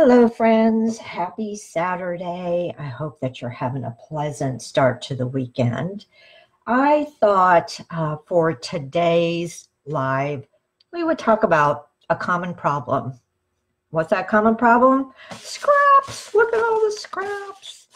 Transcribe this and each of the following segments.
Hello, friends. Happy Saturday. I hope that you're having a pleasant start to the weekend. I thought for today's live, we would talk about a common problem. What's that common problem? Scraps. Look at all the scraps.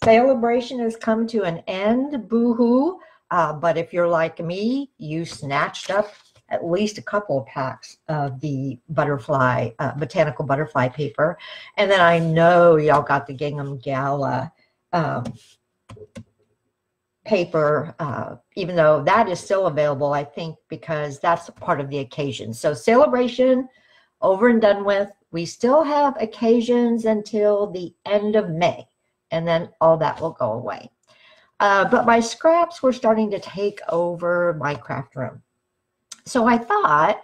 Sale-A-Bration has come to an end. Boo-hoo. But if you're like me, you snatched up at least a couple of packs of the botanical butterfly paper. And then I know y'all got the Gingham Gala paper, even though that is still available, I think, because that's part of the occasion. So Sale-A-Bration, over and done with. We still have occasions until the end of May, and then all that will go away. But my scraps were starting to take over my craft room. So I thought,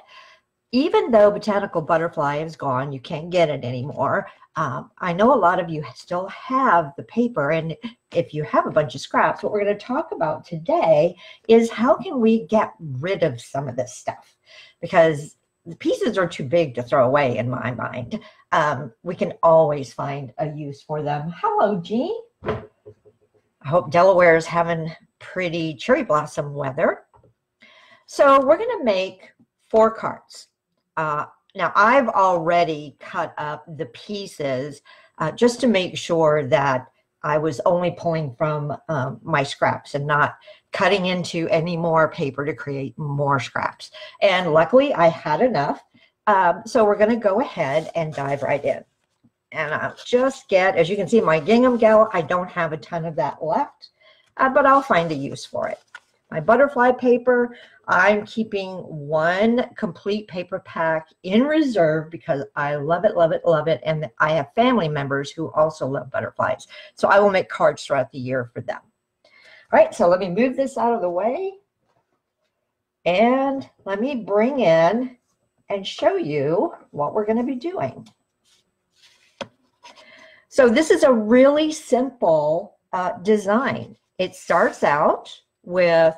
even though Botanical Butterfly is gone, you can't get it anymore. I know a lot of you still have the paper, and if you have a bunch of scraps, what we're going to talk about today is how can we get rid of some of this stuff, because the pieces are too big to throw away in my mind. We can always find a use for them. Hello, Jean. I hope Delaware is having pretty cherry blossom weather. So we're going to make 4 cards. Now, I've already cut up the pieces just to make sure that I was only pulling from my scraps and not cutting into any more paper to create more scraps. And luckily, I had enough. So we're going to go ahead and dive right in. And I'll just get, as you can see, my Gingham Gala. I don't have a ton of that left, but I'll find a use for it. My butterfly paper, I'm keeping 1 complete paper pack in reserve because I love it, love it, love it. And I have family members who also love butterflies. So I will make cards throughout the year for them. All right, so let me move this out of the way. And let me bring in and show you what we're going to be doing. So this is a really simple design. It starts out with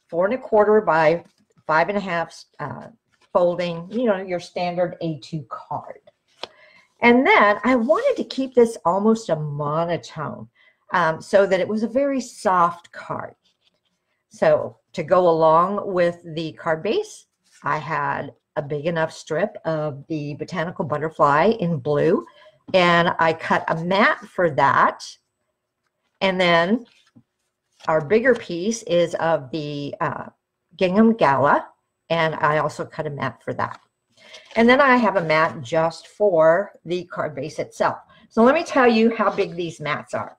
4 1/4 by 5 1/2 folding, you know, your standard A2 card. And then I wanted to keep this almost a monotone so that it was a very soft card. So to go along with the card base, I had a big enough strip of the Botanical Butterfly in blue, and I cut a mat for that. And then our bigger piece is of the Gingham Gala, and I also cut a mat for that. And then I have a mat just for the card base itself. So let me tell you how big these mats are.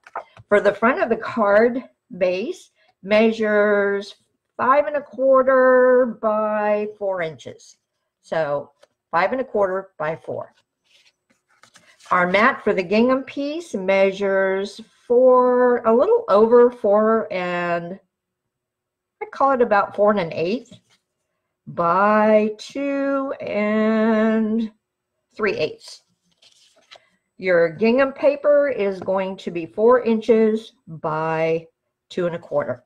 For the front of the card base, measures 5 1/4 by 4 inches. So 5 1/4 by 4. Our mat for the gingham piece measures a little over 4 and I call it about 4 1/8 by 2 3/8. Your gingham paper is going to be 4 inches by 2 1/4.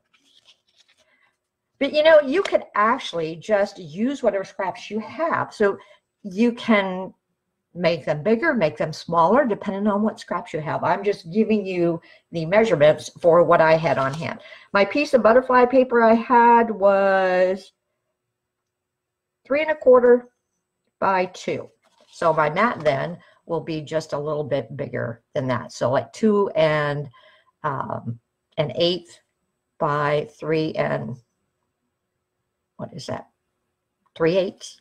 But you know, you could actually just use whatever scraps you have. So you can make them bigger, make them smaller, depending on what scraps you have. I'm just giving you the measurements for what I had on hand. My piece of butterfly paper I had was 3 1/4 by 2. So my mat then will be just a little bit bigger than that. So like 2 1/8 by 3 3/8.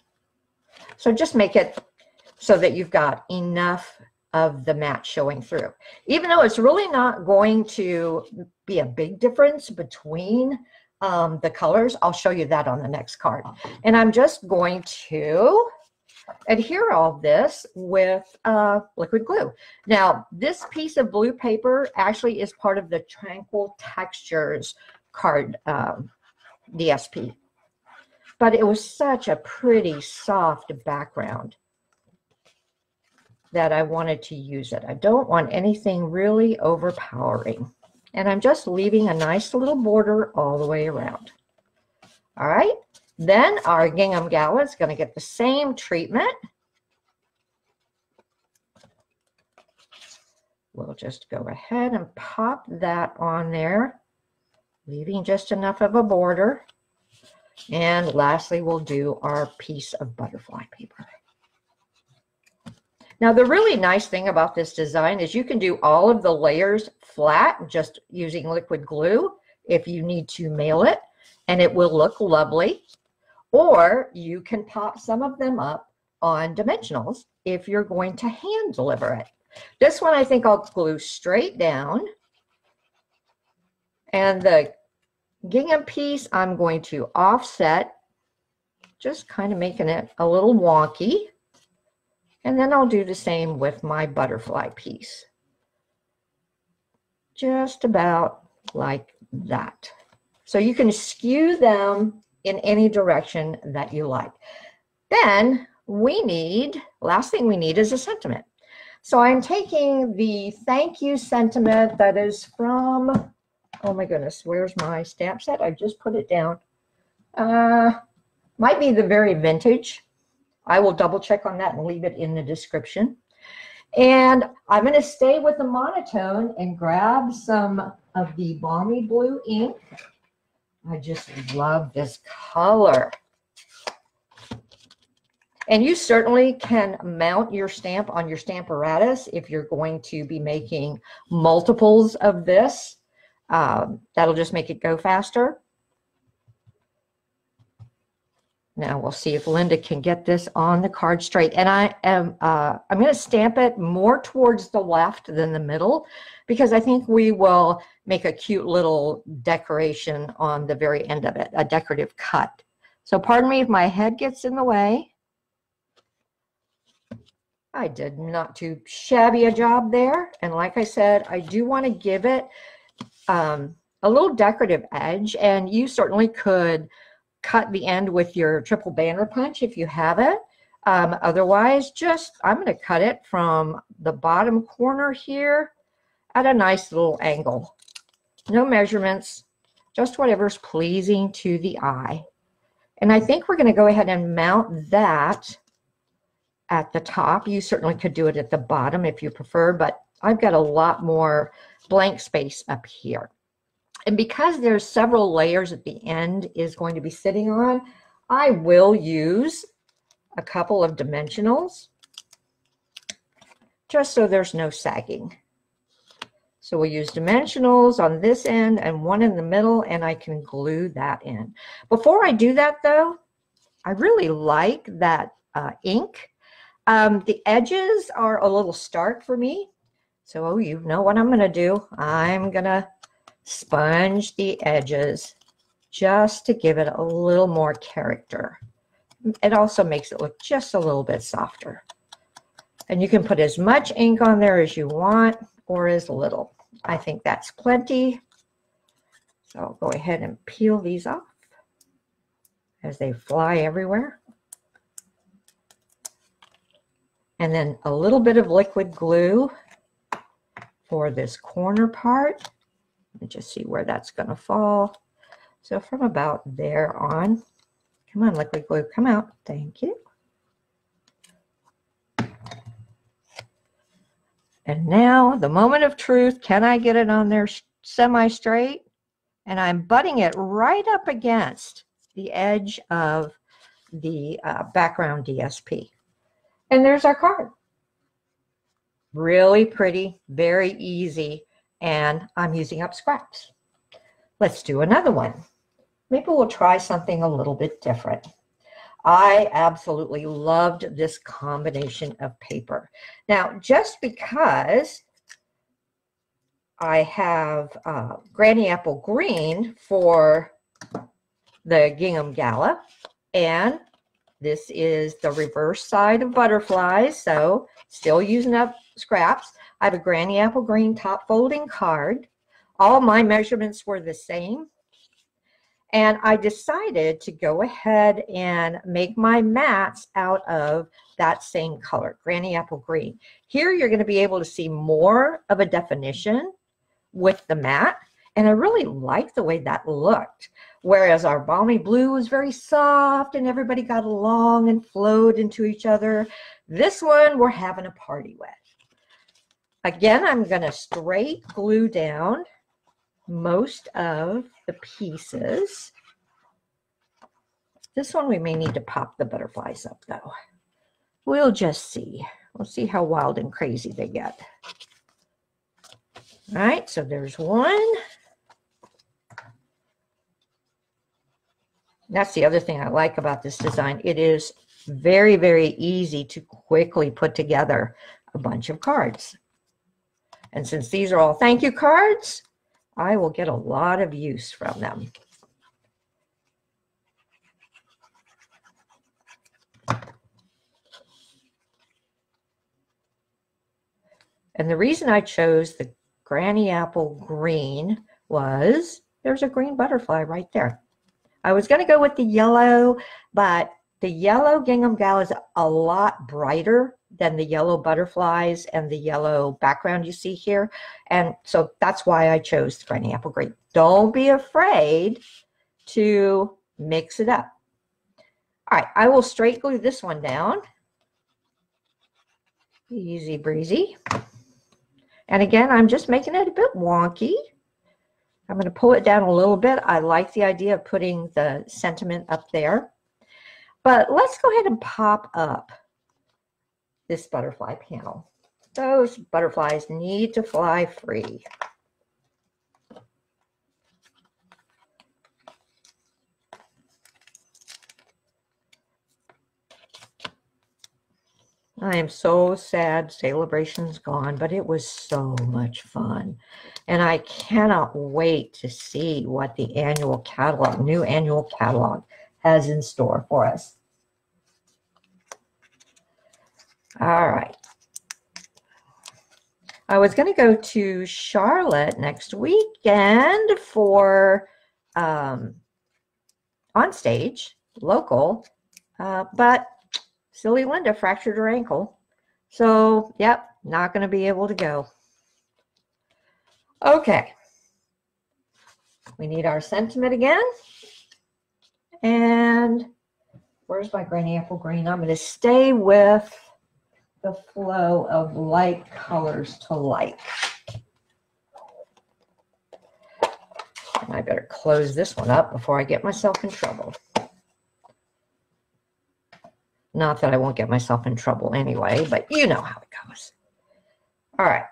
So just make it so that you've got enough of the mat showing through. Even though it's really not going to be a big difference between the colors, I'll show you that on the next card. And I'm just going to adhere all this with liquid glue. Now, this piece of blue paper actually is part of the Tranquil Textures card DSP. But it was such a pretty soft background that I wanted to use it. I don't want anything really overpowering. And I'm just leaving a nice little border all the way around. All right. Then our Gingham Gala is going to get the same treatment. we'll just go ahead and pop that on there, leaving just enough of a border. And lastly, we'll do our piece of butterfly paper. Now, the really nice thing about this design is you can do all of the layers flat, just using liquid glue if you need to mail it, and it will look lovely. Or you can pop some of them up on dimensionals if you're going to hand deliver it. This one I think I'll glue straight down. And the gingham piece I'm going to offset, just kind of making it a little wonky. And then I'll do the same with my butterfly piece. Just about like that. So you can skew them in any direction that you like. Then last thing we need is a sentiment. So I'm taking the thank you sentiment that is from, oh my goodness, where's my stamp set? I just put it down. Might be the very vintage. I will double check on that and leave it in the description. And I'm going to stay with the monotone and grab some of the Balmy Blue ink. I just love this color. And you certainly can mount your stamp on your Stamparatus if you're going to be making multiples of this. That'll just make it go faster. Now we'll see if Linda can get this on the card straight. And I'm going to stamp it more towards the left than the middle, because I think we will make a cute little decoration on the very end of it, a decorative cut. So pardon me if my head gets in the way. I did not too shabby a job there. And like I said, I do want to give it a little decorative edge, and you certainly could cut the end with your triple banner punch if you have it. Otherwise, I'm going to cut it from the bottom corner here at a nice little angle. No measurements, just whatever's pleasing to the eye. And I think we're going to go ahead and mount that at the top. You certainly could do it at the bottom if you prefer, but I've got a lot more blank space up here. And because there's several layers at the end is going to be sitting on, I will use a couple of dimensionals just so there's no sagging. So we'll use dimensionals on this end and one in the middle, and I can glue that in. Before I do that though, I really like that ink. The edges are a little stark for me. So you know what I'm going to do. I'm going to sponge the edges just to give it a little more character. It also makes it look just a little bit softer. And you can put as much ink on there as you want or as little. I think that's plenty. So I'll go ahead and peel these off as they fly everywhere. And then a little bit of liquid glue for this corner part. Let me just see where that's going to fall. So from about there on, come on, liquid glue, come out. Thank you. And now the moment of truth. Can I get it on there semi-straight? And I'm butting it right up against the edge of the background DSP. And there's our card. Really pretty, very easy, and I'm using up scraps. Let's do another one. Maybe we'll try something a little bit different. I absolutely loved this combination of paper. Now, just because I have Granny Apple Green for the Gingham Gala, and this is the reverse side of butterflies, so still using up scraps. I have a Granny Apple Green top folding card. All my measurements were the same. And I decided to go ahead and make my mats out of that same color, Granny Apple Green. Here you're going to be able to see more of a definition with the mat. And I really like the way that looked. Whereas our Balmy Blue was very soft and everybody got along and flowed into each other. This one we're having a party with. Again, I'm going to straight glue down most of the pieces. This one we may need to pop the butterflies up though. We'll just see. We'll see how wild and crazy they get. All right, so there's one. That's the other thing I like about this design. It is very, very easy to quickly put together a bunch of cards. And since these are all thank you cards, I will get a lot of use from them. And the reason I chose the Granny Apple green was there's a green butterfly right there. I was going to go with the yellow, but the yellow Gingham Gala is a lot brighter than the yellow butterflies and the yellow background you see here. And so that's why I chose the Granny Apple green. Don't be afraid to mix it up. All right, I will straight glue this one down. Easy breezy. And again, I'm just making it a bit wonky. I'm going to pull it down a little bit. I like the idea of putting the sentiment up there. But let's go ahead and pop up this butterfly panel. Those butterflies need to fly free. I am so sad Sale-A-Bration's gone, but it was so much fun. And I cannot wait to see what the annual catalog, new annual catalog has in store for us. All right. I was going to go to Charlotte next weekend for on stage, local, but silly Linda fractured her ankle. So, yep, not going to be able to go. Okay. We need our sentiment again. And where's my Granny Apple green? I'm going to stay with the flow of light colors to light. And I better close this one up before I get myself in trouble. Not that I won't get myself in trouble anyway, but you know how it goes. All right.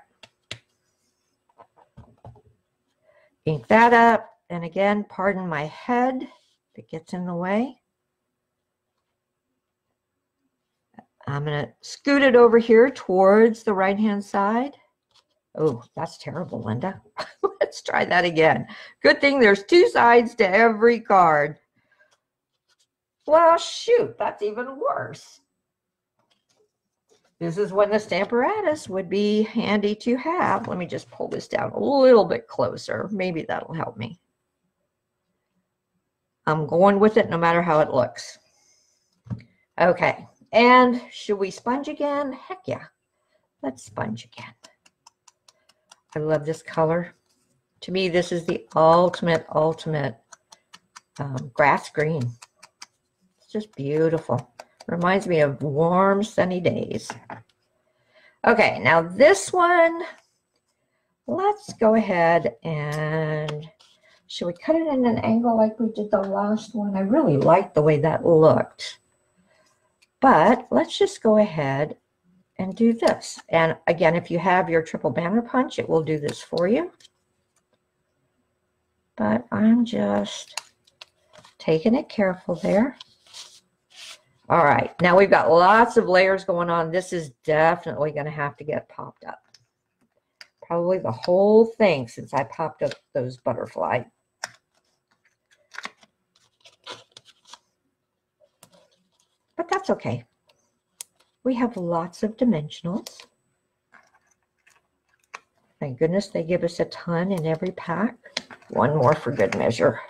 Ink that up. And again, pardon my head if it gets in the way. I'm going to scoot it over here towards the right-hand side. Oh, that's terrible, Linda. Let's try that again. Good thing there's two sides to every card. Well, shoot, that's even worse. This is when the Stamparatus would be handy to have. Let me just pull this down a little bit closer. Maybe that'll help me. I'm going with it no matter how it looks. Okay, and should we sponge again? Heck yeah, let's sponge again. I love this color. To me, this is the ultimate grass green. Just beautiful. Reminds me of warm, sunny days. Okay, now this one, let's go ahead and, should we cut it in an angle like we did the last one? I really liked the way that looked. But let's just go ahead and do this. And again, if you have your triple banner punch, it will do this for you. But I'm just taking it careful there. All right, now we've got lots of layers going on. This is definitely going to have to get popped up. Probably the whole thing since I popped up those butterfly. But that's okay. We have lots of dimensionals. Thank goodness they give us a ton in every pack. One more for good measure.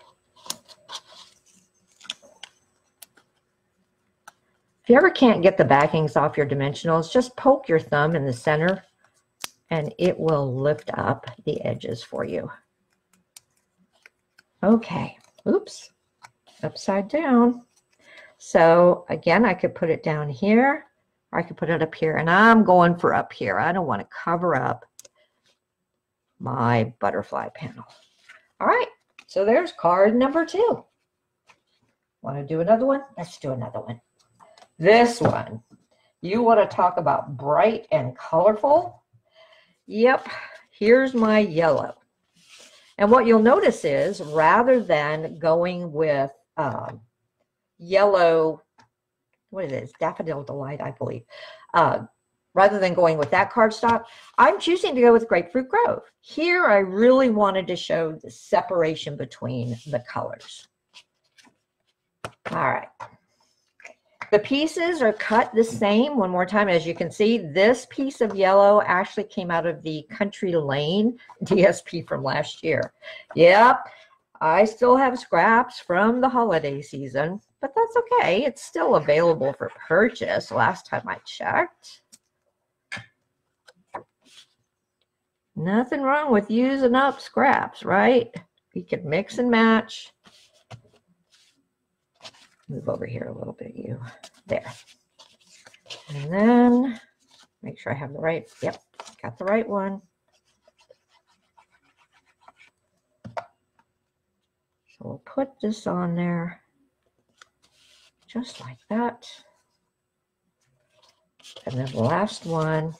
If you ever can't get the backings off your dimensionals, just poke your thumb in the center and it will lift up the edges for you. Okay, oops, upside down. So again, I could put it down here or I could put it up here, and I'm going for up here. I don't want to cover up my butterfly panel. All right, so there's card number 2. Want to do another one? Let's do another one. This one, you want to talk about bright and colorful? Yep, here's my yellow. And what you'll notice is rather than going with yellow, what is it? Daffodil Delight, I believe. Rather than going with that cardstock, I'm choosing to go with Grapefruit Grove. Here, I really wanted to show the separation between the colors. All right. The pieces are cut the same. One more time, as you can see, this piece of yellow actually came out of the Country Lane DSP from last year. Yep, I still have scraps from the holiday season, but that's okay. It's still available for purchase last time I checked. Nothing wrong with using up scraps, right? You can mix and match. Move over here a little bit, you. There. And then make sure I have the right, yep, got the right one. So we'll put this on there just like that. And then the last one.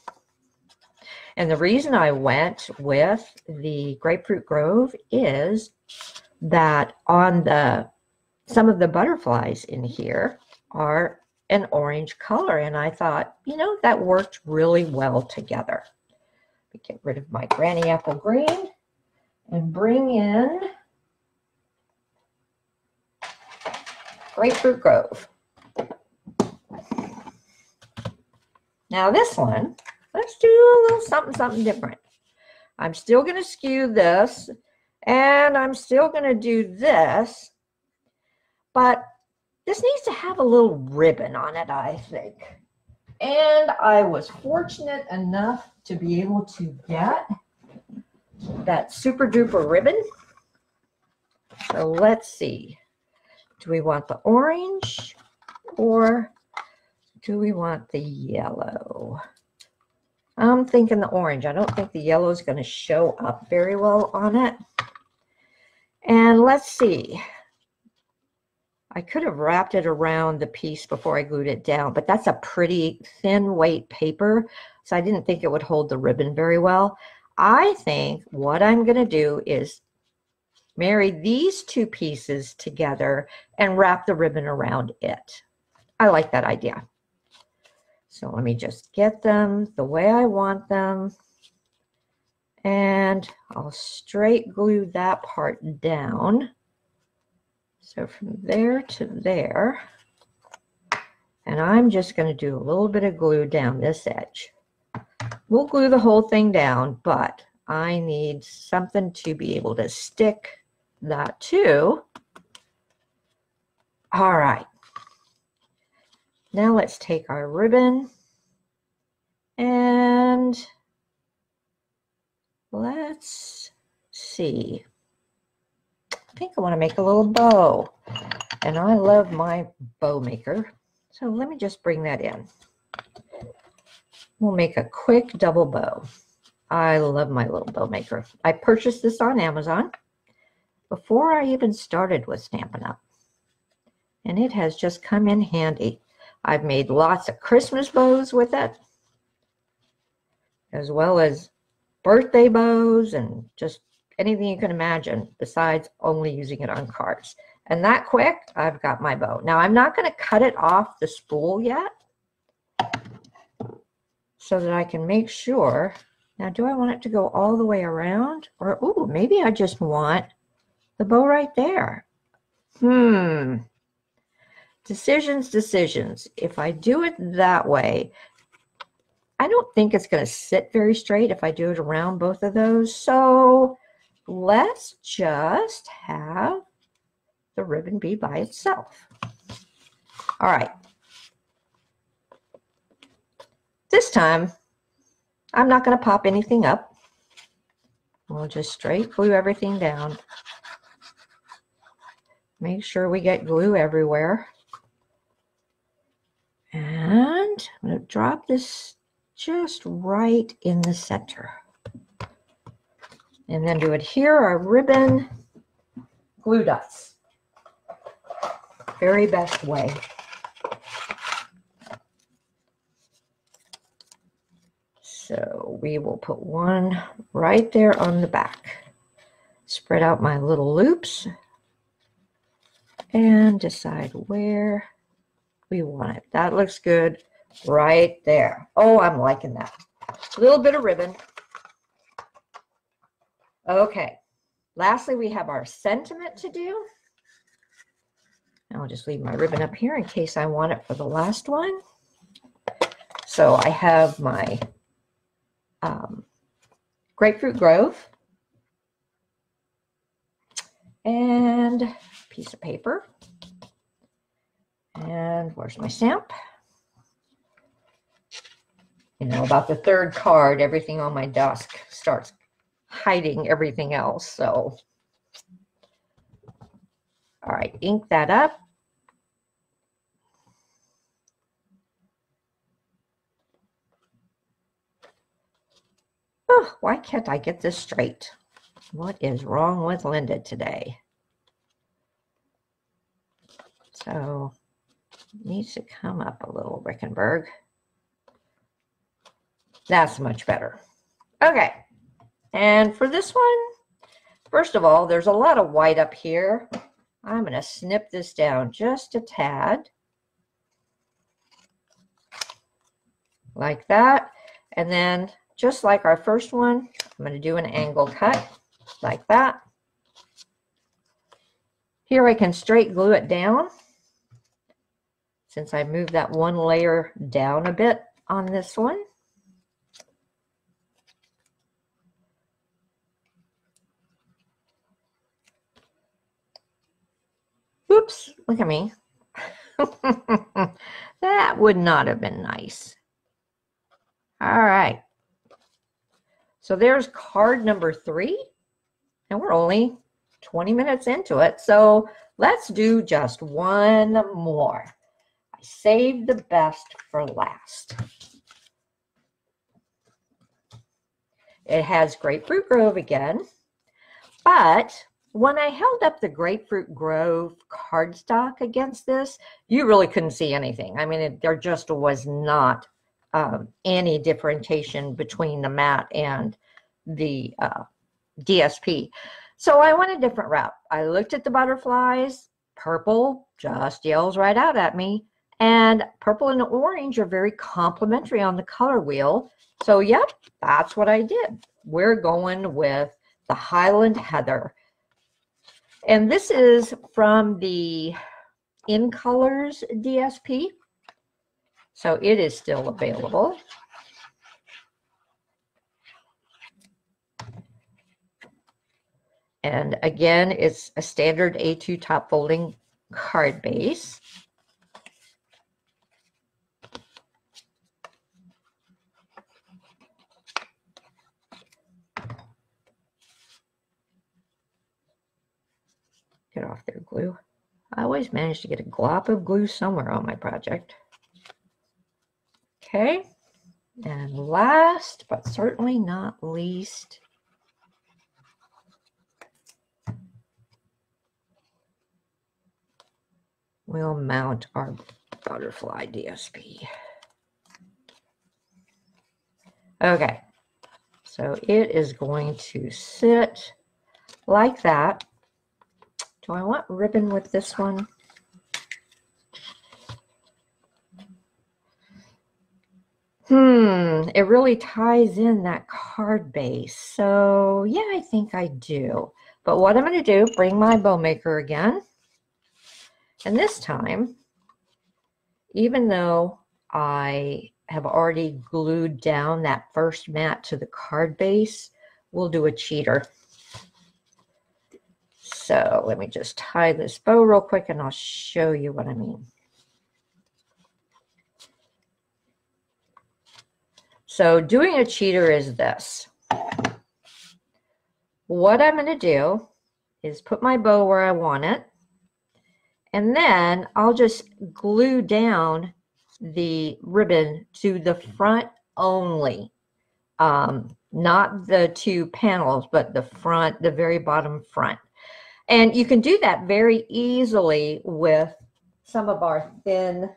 And the reason I went with the Grapefruit Grove is that on the some of the butterflies in here are an orange color, and I thought, you know, that worked really well together. Get rid of my Granny Apple Green and bring in Grapefruit Grove. Now this one, let's do a little something different. I'm still going to skew this, and I'm still going to do this, but this needs to have a little ribbon on it, I think. And I was fortunate enough to be able to get that super duper ribbon. So let's see. Do we want the orange or do we want the yellow? I'm thinking the orange. I don't think the yellow is going to show up very well on it. And let's see. I could have wrapped it around the piece before I glued it down, but that's a pretty thin weight paper, so I didn't think it would hold the ribbon very well. I think what I'm going to do is marry these two pieces together and wrap the ribbon around it. I like that idea. So let me just get them the way I want them, and I'll straight glue that part down. So from there to there, and I'm just going to do a little bit of glue down this edge. We'll glue the whole thing down, but I need something to be able to stick that to. All right. Now let's take our ribbon and let's see. I think I want to make a little bow, and I love my bow maker. So let me just bring that in. We'll make a quick double bow. I love my little bow maker. I purchased this on Amazon before I even started with Stampin' Up, and it has just come in handy. I've made lots of Christmas bows with it, as well as birthday bows and just anything you can imagine besides only using it on cards. And that quick, I've got my bow. Now I'm not going to cut it off the spool yet so that I can make sure. Now, do I want it to go all the way around? Or, ooh, maybe I just want the bow right there. Decisions. If I do it that way, I don't think it's going to sit very straight if I do it around both of those. So let's just have the ribbon be by itself. All right. This time, I'm not going to pop anything up. We'll just straight glue everything down. Make sure we get glue everywhere. And I'm going to drop this just right in the center. And then to adhere our ribbon, glue dots. Very best way. So we will put one right there on the back. Spread out my little loops and decide where we want it. That looks good right there. Oh, I'm liking that. A little bit of ribbon. Okay. Lastly, we have our sentiment to do. I'll just leave my ribbon up here in case I want it for the last one. So I have my Grapefruit Grove and a piece of paper. And where's my stamp? You know, about the third card, everything on my desk starts hiding everything else. So, all right, ink that up. Oh, why can't I get this straight? What is wrong with Linda today? So, it needs to come up a little, Rickenberg. That's much better. Okay, and for this one, first of all, there's a lot of white up here. I'm going to snip this down just a tad. Like that. And then, just like our first one, I'm going to do an angle cut like that. Here I can straight glue it down since I moved that one layer down a bit on this one. Oops, look at me. That would not have been nice. All right. So there's card number 3, and we're only 20 minutes into it. So let's do just one more. I saved the best for last. It has Grapefruit Grove again, but when I held up the Grapefruit Grove cardstock against this, you really couldn't see anything. I mean, there just was not any differentiation between the matte and the DSP. So I went a different route. I looked at the butterflies. Purple just yells right out at me. And purple and orange are very complementary on the color wheel. So yep, that's what I did. We're going with the Highland Heather. And this is from the In Colors DSP. So it is still available. And again, it's a standard A2 top folding card base. Get off there, glue. I always manage to get a glop of glue somewhere on my project. Okay, and last but certainly not least, we'll mount our butterfly DSP. Okay, so it is going to sit like that. Do I want ribbon with this one? It really ties in that card base. So yeah, I think I do. But what I'm going to do, bring my bow maker again. And this time, even though I have already glued down that first mat to the card base, we'll do a cheater. So let me just tie this bow real quick and I'll show you what I mean. So doing a cheater is this. What I'm going to do is put my bow where I want it. And then I'll just glue down the ribbon to the front only not the two panels, but the front, the very bottom front. And you can do that very easily with some of our thin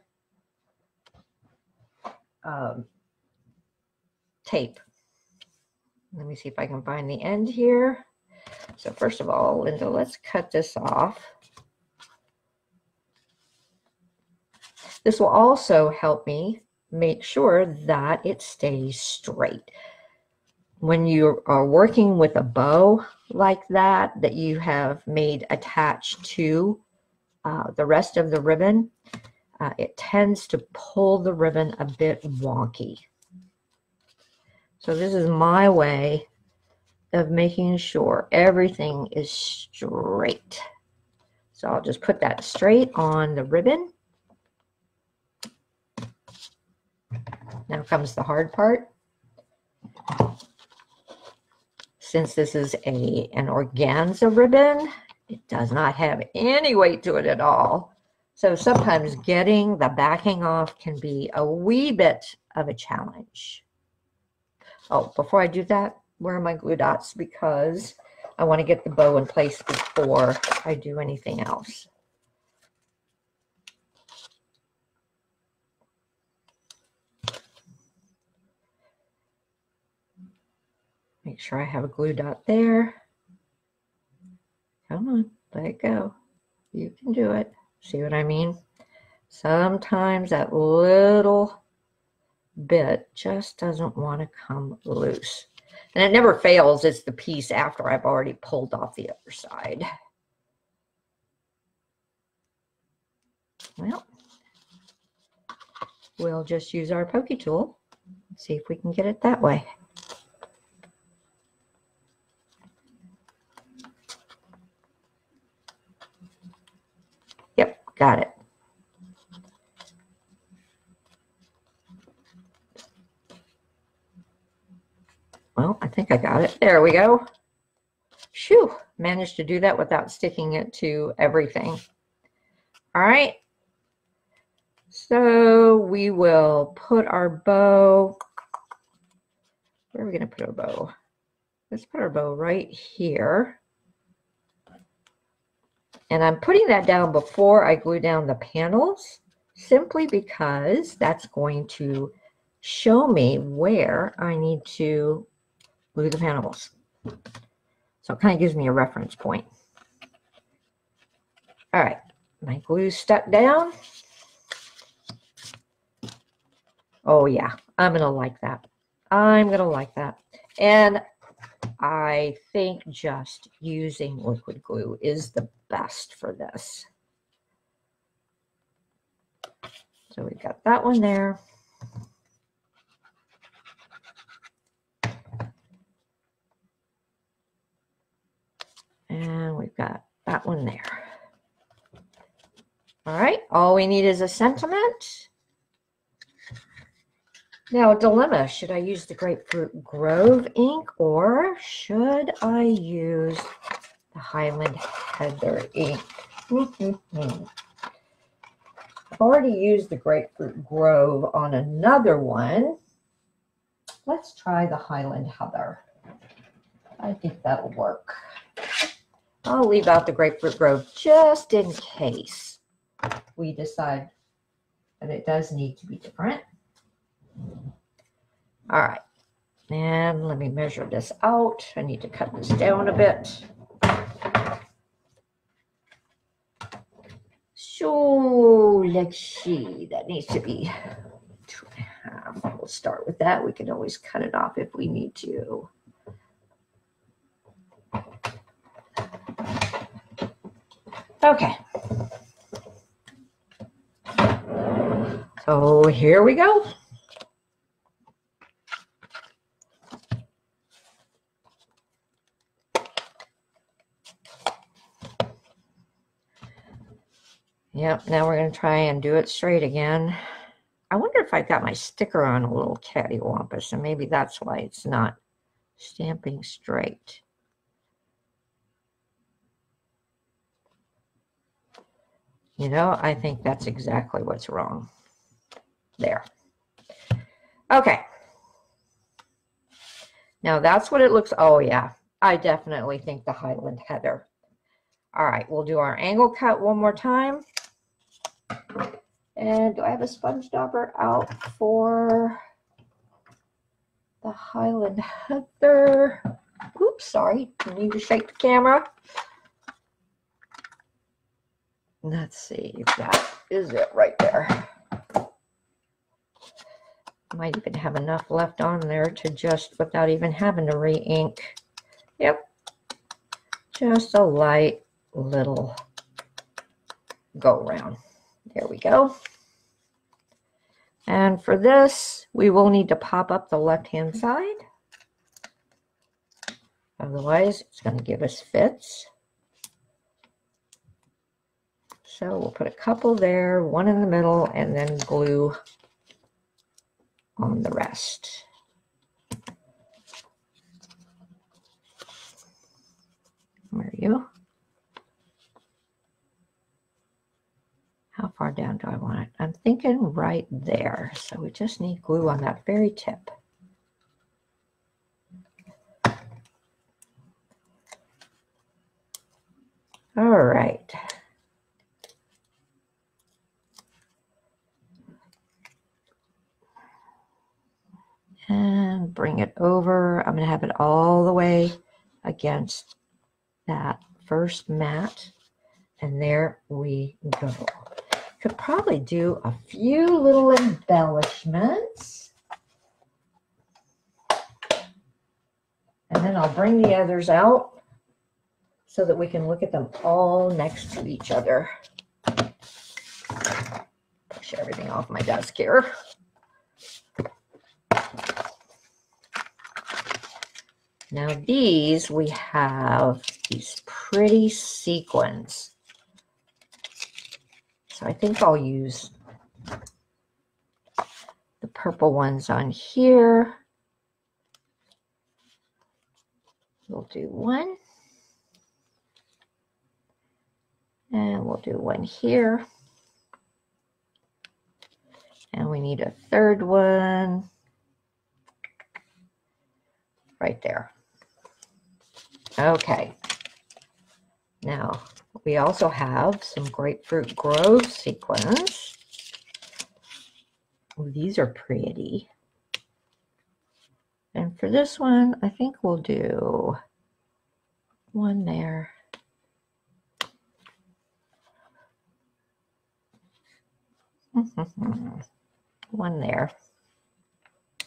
tape. Let me see if I can find the end here. So first of all, Linda, let's cut this off. This will also help me make sure that it stays straight. When you are working with a bow like that, that you have made attached to the rest of the ribbon, it tends to pull the ribbon a bit wonky. So this is my way of making sure everything is straight. So I'll just put that straight on the ribbon. Now comes the hard part. Since this is an organza ribbon, it does not have any weight to it at all. So sometimes getting the backing off can be a wee bit of a challenge. Oh, before I do that, where are my glue dots? Because I want to get the bow in place before I do anything else. Make sure I have a glue dot there. Come on, let it go. You can do it. See what I mean? Sometimes that little bit just doesn't want to come loose. And it never fails. It's the piece after I've already pulled off the other side. Well, we'll just use our pokey tool. See if we can get it that way. Yep, got it. Well, I think I got it. There we go. Phew, managed to do that without sticking it to everything. All right. So we will put our bow. Where are we going to put our bow? Let's put our bow right here. And I'm putting that down before I glue down the panels, simply because that's going to show me where I need to glue the panels. So it kind of gives me a reference point. All right, my glue's stuck down. Oh yeah, I'm gonna like that. I'm gonna like that. And I think just using liquid glue is the best for this. So we've got that one there. And we've got that one there. All right, all we need is a sentiment. Now, a dilemma, should I use the Grapefruit Grove ink or should I use the Highland Heather ink? I've already used the Grapefruit Grove on another one. Let's try the Highland Heather. I think that'll work. I'll leave out the Grapefruit Grove just in case we decide that it does need to be different. All right, and let me measure this out. I need to cut this down a bit. So let's see, that needs to be 2.5. We'll start with that. We can always cut it off if we need to. Okay. So here we go. Yep, now we're going to try and do it straight again. I wonder if I got my sticker on a little cattywampus, and maybe that's why it's not stamping straight. You know, I think that's exactly what's wrong. There. Okay. Now that's what it looks. Oh yeah, I definitely think the Highland Heather. All right, we'll do our angle cut one more time. And do I have a sponge dauber out for the Highland Heather? Oops, sorry. I need to shake the camera. Let's see if that is it right there. Might even have enough left on there to just, without even having to re-ink. Yep. Just a light little go around. There we go. And for this, we will need to pop up the left-hand side. Otherwise, it's going to give us fits. So we'll put a couple there, one in the middle, and then glue on the rest. Where are you? How far down do I want it? I'm thinking right there. So we just need glue on that very tip. All right. And bring it over. I'm going to have it all the way against that first mat. And there we go. Could probably do a few little embellishments. And then I'll bring the others out so that we can look at them all next to each other. Push everything off my desk here. Now these, we have these pretty sequins. So I think I'll use the purple ones on here. We'll do one. And we'll do one here. And we need a third one right there. Okay. Now, we also have some Grapefruit Grove sequins. Oh, these are pretty. And for this one, I think we'll do one there. One there. I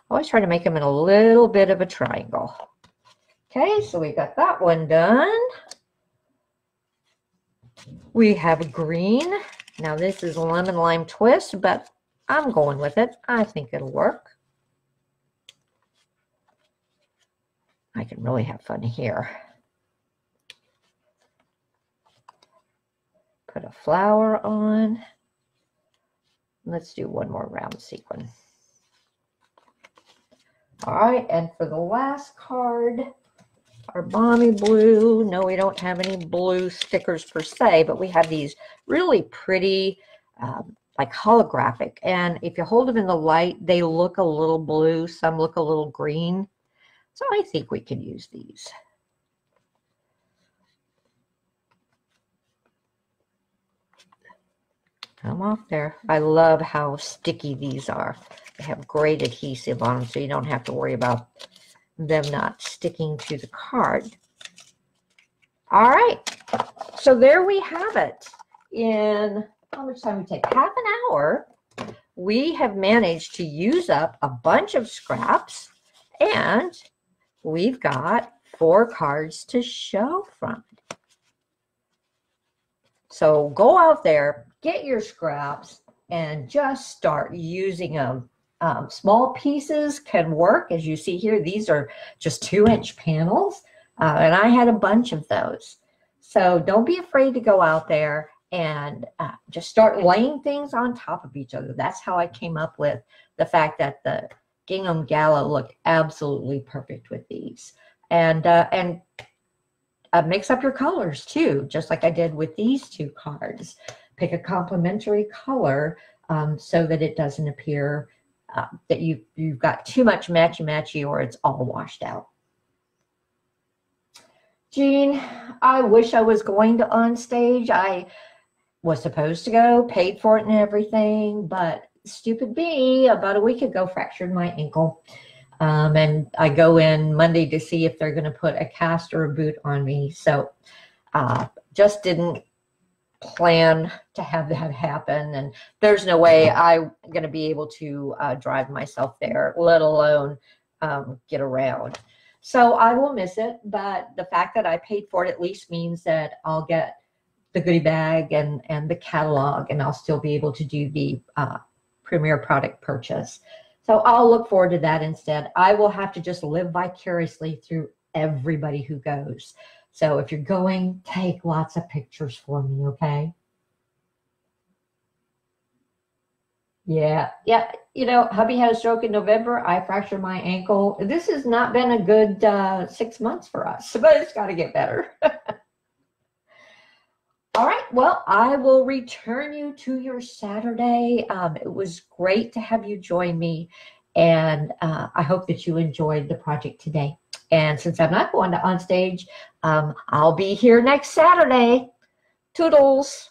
always try to make them in a little bit of a triangle. Okay, so we got that one done. We have green. Now this is lemon lime twist, but I'm going with it. I think it'll work. I can really have fun here. Put a flower on. Let's do one more round sequin. All right, and for the last card, our Balmy Blue. No, we don't have any blue stickers per se, but we have these really pretty, like holographic. And if you hold them in the light, they look a little blue. Some look a little green. So I think we can use these. Come off there. I love how sticky these are. They have great adhesive on them, so you don't have to worry about them not sticking to the card. All right, so there we have it. In how much time we take? Half an hour. We have managed to use up a bunch of scraps, and we've got 4 cards to show from it. So go out there, get your scraps, and just start using them. Small pieces can work. As you see here, these are just 2-inch panels, and I had a bunch of those. So don't be afraid to go out there and just start laying things on top of each other. That's how I came up with the fact that the Gingham Gala looked absolutely perfect with these. And mix up your colors too, just like I did with these 2 cards. Pick a complementary color so that it doesn't appear that you've got too much matchy-matchy or it's all washed out. Jean, I wish I was going to on stage. I was supposed to go, paid for it and everything, but stupid me, about a week ago, fractured my ankle. And I go in Monday to see if they're going to put a cast or a boot on me. So just didn't plan to have that happen. And there's no way I'm going to be able to drive myself there, let alone get around. So I will miss it, but the fact that I paid for it at least means that I'll get the goodie bag and the catalog, and I'll still be able to do the premier product purchase. So I'll look forward to that instead. I will have to just live vicariously through everybody who goes. So if you're going, take lots of pictures for me, okay? Yeah. You know, hubby had a stroke in November. I fractured my ankle. This has not been a good 6 months for us, but it's got to get better. All right. Well, I will return you to your Saturday. It was great to have you join me, and I hope that you enjoyed the project today. And since I'm not going to on stage, I'll be here next Saturday. Toodles.